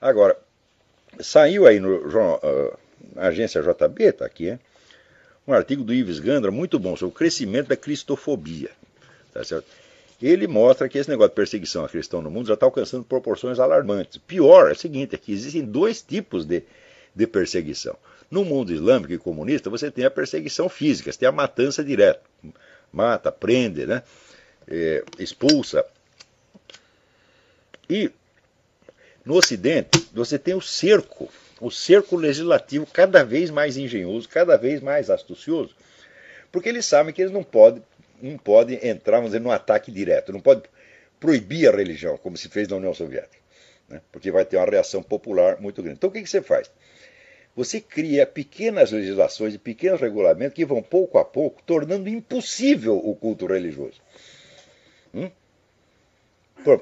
Agora, saiu aí na agência JB, está aqui, um artigo do Ives Gandra muito bom sobre o crescimento da cristofobia. Tá certo? Ele mostra que esse negócio de perseguição a cristão no mundo já está alcançando proporções alarmantes. Pior é o seguinte, é que existem dois tipos de perseguição. No mundo islâmico e comunista, você tem a perseguição física, você tem a matança direta. Mata, prende, né? Expulsa. E no Ocidente, você tem o cerco legislativo cada vez mais engenhoso, cada vez mais astucioso, porque eles sabem que eles não podem entrar, vamos dizer, num ataque direto, não pode proibir a religião, como se fez na União Soviética, né? Porque vai ter uma reação popular muito grande. Então o que você faz? Você cria pequenas legislações e pequenos regulamentos que vão pouco a pouco tornando impossível o culto religioso.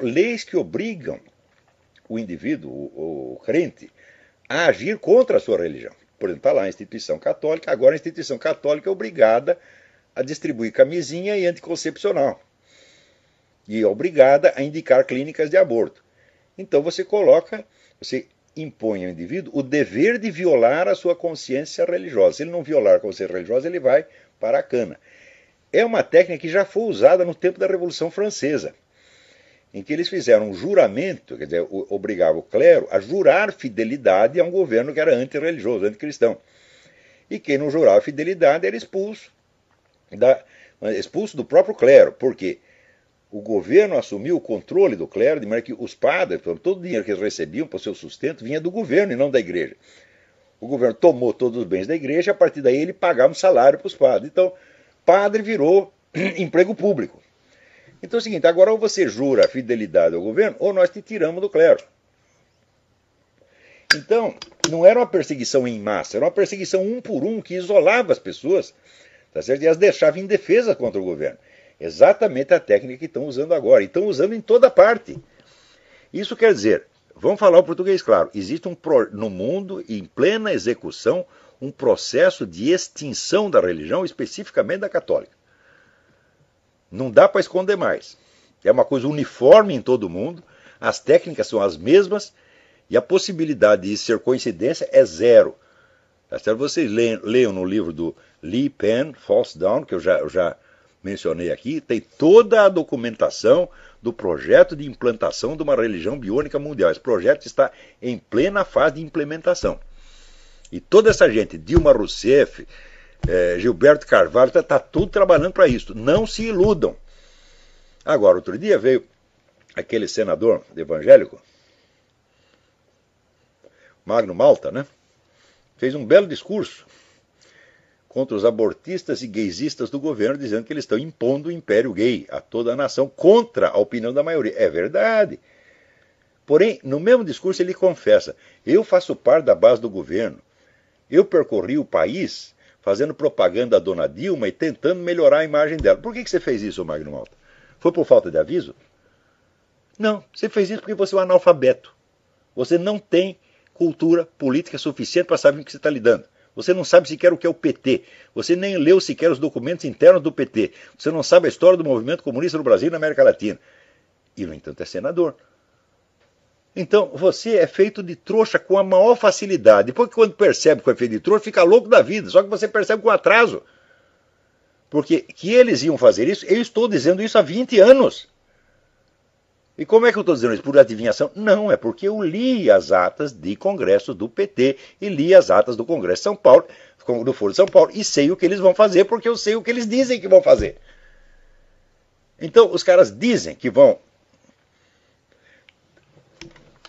Leis que obrigam o indivíduo, o crente, a agir contra a sua religião. Por exemplo, está lá a instituição católica, agora a instituição católica é obrigada a distribuir camisinha e anticoncepcional. E é obrigada a indicar clínicas de aborto. Então você impõe ao indivíduo o dever de violar a sua consciência religiosa. Se ele não violar a consciência religiosa, ele vai para a cana. É uma técnica que já foi usada no tempo da Revolução Francesa, em que eles fizeram um juramento, quer dizer, obrigava o clero a jurar fidelidade a um governo que era antirreligioso, anticristão. E quem não jurava fidelidade era expulso do próprio clero. Por quê? O governo assumiu o controle do clero, de maneira que os padres, todo o dinheiro que eles recebiam para o seu sustento vinha do governo e não da igreja. O governo tomou todos os bens da igreja e a partir daí ele pagava um salário para os padres. Então, padre virou emprego público. Então é o seguinte, agora ou você jura fidelidade ao governo ou nós te tiramos do clero. Então, não era uma perseguição em massa, era uma perseguição um por um que isolava as pessoas, tá certo? E as deixava indefesas contra o governo. Exatamente a técnica que estão usando agora. E estão usando em toda parte. Isso quer dizer, vamos falar o português claro, existe no mundo, em plena execução, um processo de extinção da religião, especificamente da católica. Não dá para esconder mais. É uma coisa uniforme em todo o mundo, as técnicas são as mesmas e a possibilidade de isso ser coincidência é zero. Tá certo? Vocês leiam no livro do Lee Penn, False Dawn, que eu já mencionei aqui, tem toda a documentação do projeto de implantação de uma religião biônica mundial. Esse projeto está em plena fase de implementação. E toda essa gente, Dilma Rousseff, Gilberto Carvalho, está tudo trabalhando para isso. Não se iludam. Agora, outro dia veio aquele senador evangélico, Magno Malta, né? Fez um belo discurso contra os abortistas e gaysistas do governo, dizendo que eles estão impondo o império gay a toda a nação, contra a opinião da maioria. É verdade. Porém, no mesmo discurso ele confessa, eu faço parte da base do governo, eu percorri o país fazendo propaganda à dona Dilma e tentando melhorar a imagem dela. Por que você fez isso, Magno Malta? Foi por falta de aviso? Não, você fez isso porque você é um analfabeto. Você não tem cultura política suficiente para saber com o que você está lidando. Você não sabe sequer o que é o PT. Você nem leu sequer os documentos internos do PT. Você não sabe a história do movimento comunista no Brasil e na América Latina. E, no entanto, é senador. Então, você é feito de trouxa com a maior facilidade. Depois que quando percebe que foi feito de trouxa, fica louco da vida. Só que você percebe com atraso. Porque que eles iam fazer isso, eu estou dizendo isso há 20 anos. E como é que eu estou dizendo isso? Por adivinhação? Não, é porque eu li as atas de congresso do PT e li as atas do Congresso de São Paulo, do Foro de São Paulo, e sei o que eles vão fazer porque eu sei o que eles dizem que vão fazer. Então, os caras dizem que vão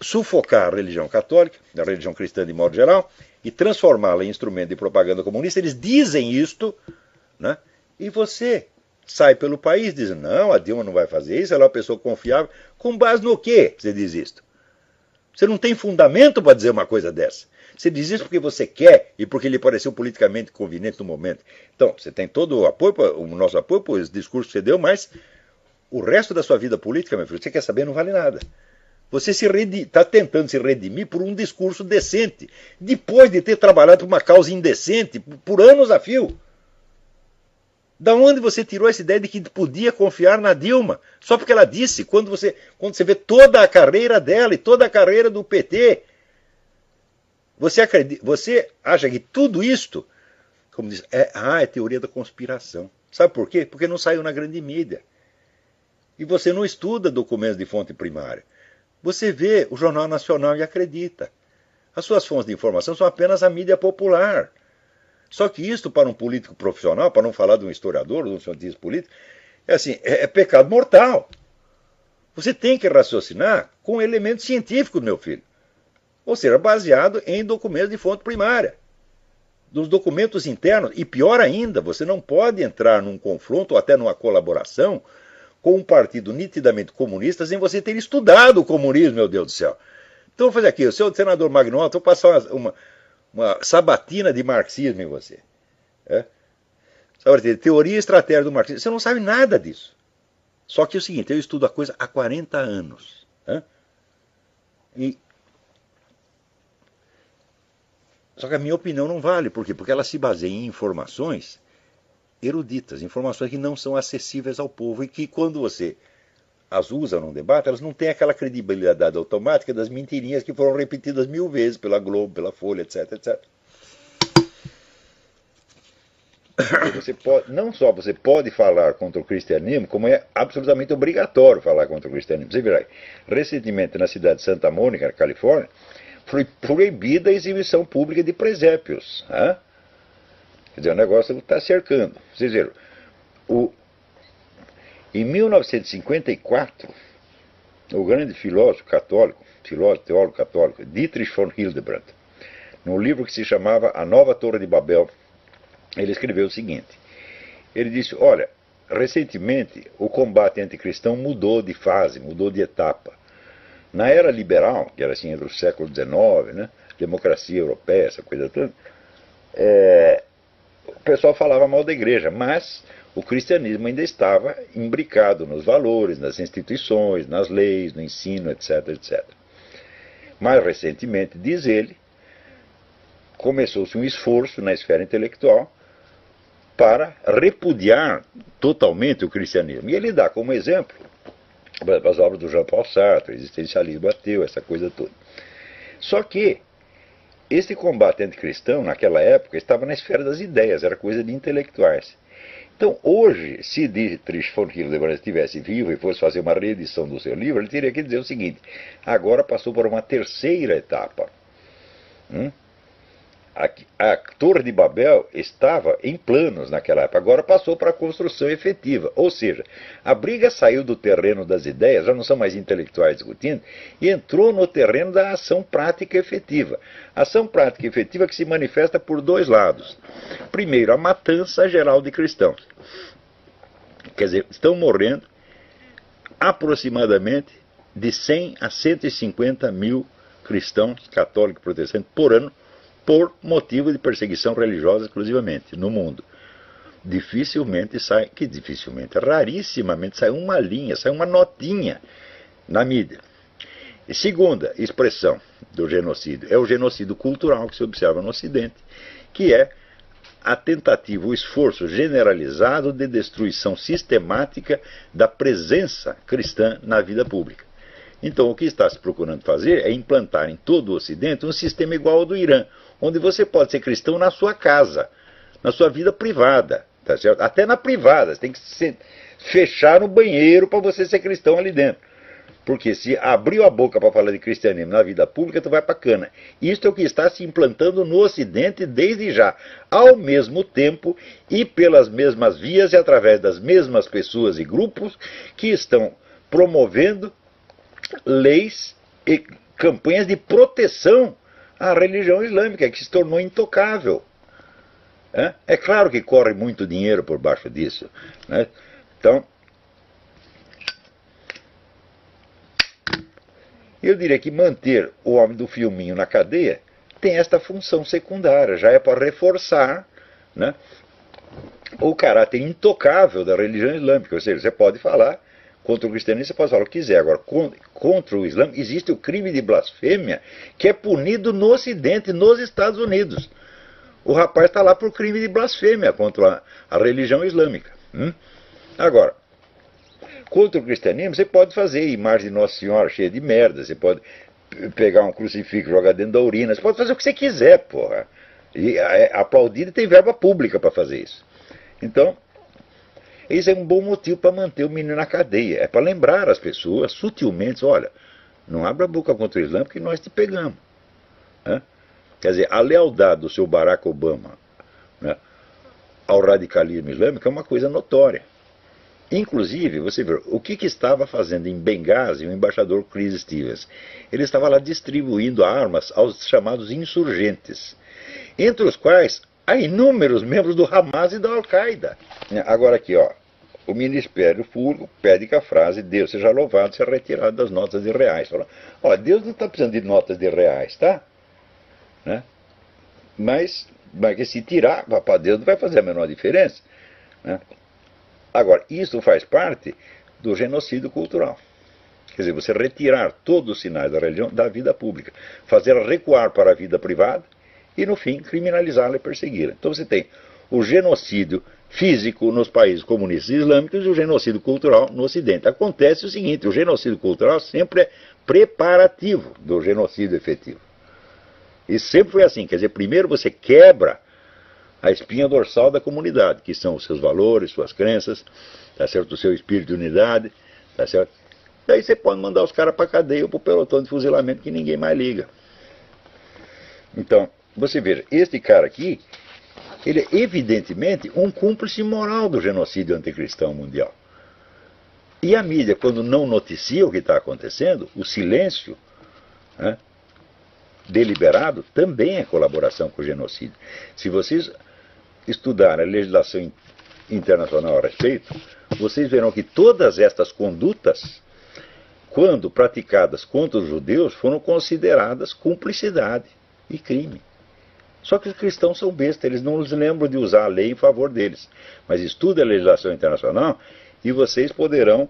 sufocar a religião católica, a religião cristã de modo geral, e transformá-la em instrumento de propaganda comunista. Eles dizem isto, né? E você sai pelo país dizendo, não, a Dilma não vai fazer isso, ela é uma pessoa confiável. Com base no quê você diz isto? Você não tem fundamento para dizer uma coisa dessa. Você diz isso porque você quer e porque lhe pareceu politicamente conveniente no momento. Então, você tem todo o apoio, o nosso apoio por esse discurso que você deu, mas o resto da sua vida política, meu filho, você quer saber, não vale nada. Você está tentando se redimir por um discurso decente, depois de ter trabalhado por uma causa indecente por anos a fio. Da onde você tirou essa ideia de que podia confiar na Dilma? Só porque ela disse, quando você vê toda a carreira dela e toda a carreira do PT, Você acha que tudo isto, como diz, é teoria da conspiração. Sabe por quê? Porque não saiu na grande mídia. E você não estuda documentos de fonte primária. Você vê o Jornal Nacional e acredita. As suas fontes de informação são apenas a mídia popular. Só que isto, para um político profissional, para não falar de um historiador, de um cientista político, é pecado mortal. Você tem que raciocinar com elementos científicos, meu filho. Ou seja, baseado em documentos de fonte primária. Dos documentos internos. E pior ainda, você não pode entrar num confronto ou até numa colaboração com um partido nitidamente comunista sem você ter estudado o comunismo, meu Deus do céu. Então, vou fazer aqui, o seu senador Magnota, vou passar uma sabatina de marxismo em você. Sabe, teoria e estratégia do marxismo. Você não sabe nada disso. Só que é o seguinte, eu estudo a coisa há 40 anos. Só que a minha opinião não vale. Por quê? Porque ela se baseia em informações eruditas, informações que não são acessíveis ao povo e que, quando você as usa num debate, elas não têm aquela credibilidade automática das mentirinhas que foram repetidas 1000 vezes pela Globo, pela Folha, etc, etc. Não só você pode falar contra o cristianismo, como é absolutamente obrigatório falar contra o cristianismo. Você verá, recentemente na cidade de Santa Mônica, na Califórnia, foi proibida a exibição pública de presépios. Quer dizer, o negócio está cercando. Vocês viram, em 1954, o grande filósofo teólogo católico, Dietrich von Hildebrand, num livro que se chamava A Nova Torre de Babel, ele escreveu o seguinte. Ele disse, olha, recentemente o combate anticristão mudou de fase, mudou de etapa. Na era liberal, que era assim entre o século XIX, né, democracia europeia, essa coisa toda, o pessoal falava mal da igreja, mas o cristianismo ainda estava imbricado nos valores, nas instituições, nas leis, no ensino, etc, etc. Mais recentemente, diz ele, começou-se um esforço na esfera intelectual para repudiar totalmente o cristianismo. E ele dá como exemplo as obras do Jean-Paul Sartre, o existencialismo ateu, essa coisa toda. Só que esse combate anticristão, naquela época, estava na esfera das ideias, era coisa de intelectuais. Então, hoje, se Dietrich von Hildebrand estivesse vivo e fosse fazer uma reedição do seu livro, ele teria que dizer o seguinte, agora passou por uma terceira etapa. A Torre de Babel estava em planos naquela época, agora passou para a construção efetiva. Ou seja, a briga saiu do terreno das ideias, já não são mais intelectuais discutindo, e entrou no terreno da ação prática efetiva. Ação prática efetiva que se manifesta por dois lados. Primeiro, a matança geral de cristãos. Quer dizer, estão morrendo aproximadamente de 100 a 150 mil cristãos católicos e protestantes por ano, por motivo de perseguição religiosa exclusivamente, no mundo. Rarissimamente sai uma linha, sai uma notinha na mídia. E segunda expressão do genocídio é o genocídio cultural que se observa no Ocidente, que é a tentativa, o esforço generalizado de destruição sistemática da presença cristã na vida pública. Então, o que está se procurando fazer é implantar em todo o Ocidente um sistema igual ao do Irã, onde você pode ser cristão na sua casa, na sua vida privada, tá certo? Até na privada, você tem que fechar no banheiro para você ser cristão ali dentro. Porque se abriu a boca para falar de cristianismo na vida pública, tu vai para cana. Isto é o que está se implantando no Ocidente desde já, ao mesmo tempo e pelas mesmas vias e através das mesmas pessoas e grupos que estão promovendo leis e campanhas de proteção à religião islâmica, que se tornou intocável. É claro que corre muito dinheiro por baixo disso, né? Então, eu diria que manter o homem do filminho na cadeia tem esta função secundária, já é para reforçar, né, o caráter intocável da religião islâmica. Ou seja, você pode falar contra o cristianismo, você pode falar o que quiser. Agora, contra o Islã, existe o crime de blasfêmia que é punido no Ocidente, nos Estados Unidos. O rapaz está lá por crime de blasfêmia contra a religião islâmica. Agora, contra o cristianismo, você pode fazer imagem de Nossa Senhora cheia de merda, você pode pegar um crucifixo e jogar dentro da urina. Você pode fazer o que você quiser, porra. E é aplaudido e tem verba pública para fazer isso. Então, isso é um bom motivo para manter o menino na cadeia. É para lembrar as pessoas, sutilmente, olha, não abra a boca contra o Islã porque nós te pegamos. Né? Quer dizer, a lealdade do seu Barack Obama, né, ao radicalismo islâmico é uma coisa notória. Inclusive, você vê, o que estava fazendo em Benghazi o embaixador Chris Stevens? Ele estava lá distribuindo armas aos chamados insurgentes, entre os quais há inúmeros membros do Hamas e da Al-Qaeda. Agora aqui, ó, o Ministério Público pede que a frase Deus seja louvado seja retirada das notas de reais. Fala, ó, Deus não está precisando de notas de reais, tá? Né? Mas se tirar, para Deus não vai fazer a menor diferença. Né? Agora, isso faz parte do genocídio cultural. Quer dizer, você retirar todos os sinais da religião da vida pública, fazer recuar para a vida privada e, no fim, criminalizá-la e persegui-la. Então você tem o genocídio físico nos países comunistas e islâmicos e o genocídio cultural no Ocidente. Acontece o seguinte, o genocídio cultural sempre é preparativo do genocídio efetivo. E sempre foi assim, quer dizer, primeiro você quebra a espinha dorsal da comunidade, que são os seus valores, suas crenças, tá certo? O seu espírito de unidade, tá certo? Daí você pode mandar os caras para a cadeia ou para o pelotão de fuzilamento que ninguém mais liga. Então, você veja, este cara aqui, ele é evidentemente um cúmplice moral do genocídio anticristão mundial. E a mídia, quando não noticia o que está acontecendo, o silêncio, né, deliberado, também é colaboração com o genocídio. Se vocês estudarem a legislação internacional a respeito, vocês verão que todas estas condutas, quando praticadas contra os judeus, foram consideradas cumplicidade e crime. Só que os cristãos são bestas, eles não se lembram de usar a lei em favor deles. Mas estudem a legislação internacional e vocês poderão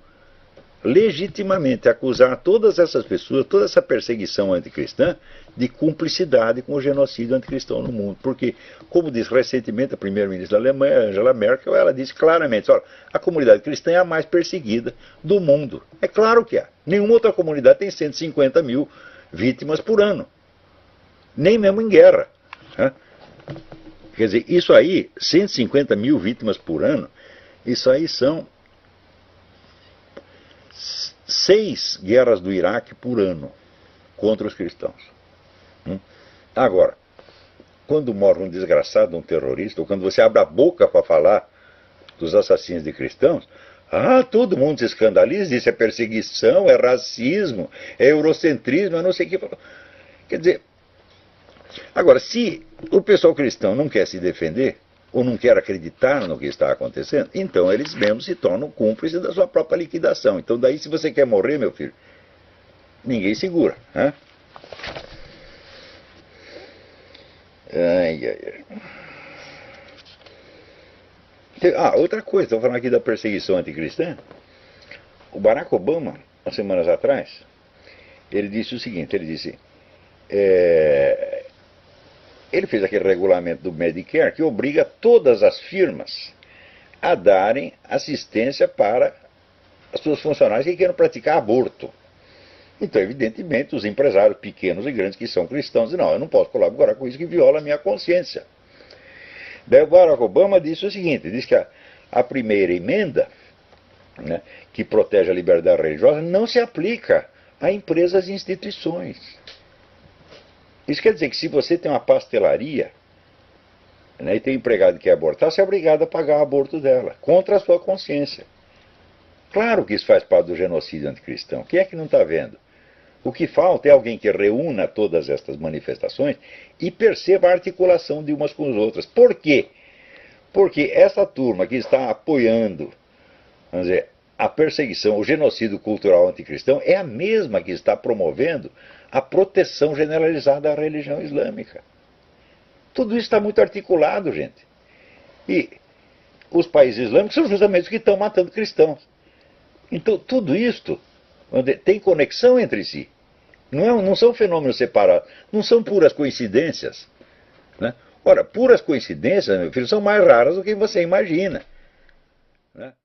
legitimamente acusar todas essas pessoas, toda essa perseguição anticristã, de cumplicidade com o genocídio anticristão no mundo. Porque, como disse recentemente a primeira-ministra da Alemanha, Angela Merkel, ela disse claramente, olha, a comunidade cristã é a mais perseguida do mundo. É claro que é. Nenhuma outra comunidade tem 150 mil vítimas por ano. Nem mesmo em guerra. Né? Quer dizer, isso aí, 150 mil vítimas por ano, isso aí são 6 guerras do Iraque por ano contra os cristãos. Agora, quando morre um desgraçado, um terrorista, ou quando você abre a boca para falar dos assassinos de cristãos, todo mundo se escandaliza, isso é perseguição, é racismo, é eurocentrismo, é não sei o que. Quer dizer, agora, se o pessoal cristão não quer se defender, ou não quer acreditar no que está acontecendo, então eles mesmos se tornam cúmplices da sua própria liquidação. Então daí, se você quer morrer, meu filho, ninguém segura. Né? Outra coisa, estou falando aqui da perseguição anticristã. O Barack Obama, umas semanas atrás, ele disse o seguinte, ele disse... Ele fez aquele regulamento do Medicare que obriga todas as firmas a darem assistência para as suas funcionárias que queiram praticar aborto. Então, evidentemente, os empresários pequenos e grandes que são cristãos dizem, não, eu não posso colaborar com isso que viola a minha consciência. Daí o Barack Obama disse o seguinte, disse que a primeira emenda, né, que protege a liberdade religiosa, não se aplica a empresas e instituições. Isso quer dizer que se você tem uma pastelaria, né, e tem um empregado que quer abortar, você é obrigado a pagar o aborto dela, contra a sua consciência. Claro que isso faz parte do genocídio anticristão. Quem é que não está vendo? O que falta é alguém que reúna todas estas manifestações e perceba a articulação de umas com as outras. Por quê? Porque essa turma que está apoiando, vamos dizer, a perseguição, o genocídio cultural anticristão, é a mesma que está promovendo a proteção generalizada da religião islâmica. Tudo isso está muito articulado, gente. E os países islâmicos são justamente os que estão matando cristãos. Então, tudo isto tem conexão entre si. Não são fenômenos separados, não são puras coincidências. Né? Ora, puras coincidências, meu filho, são mais raras do que você imagina. Né?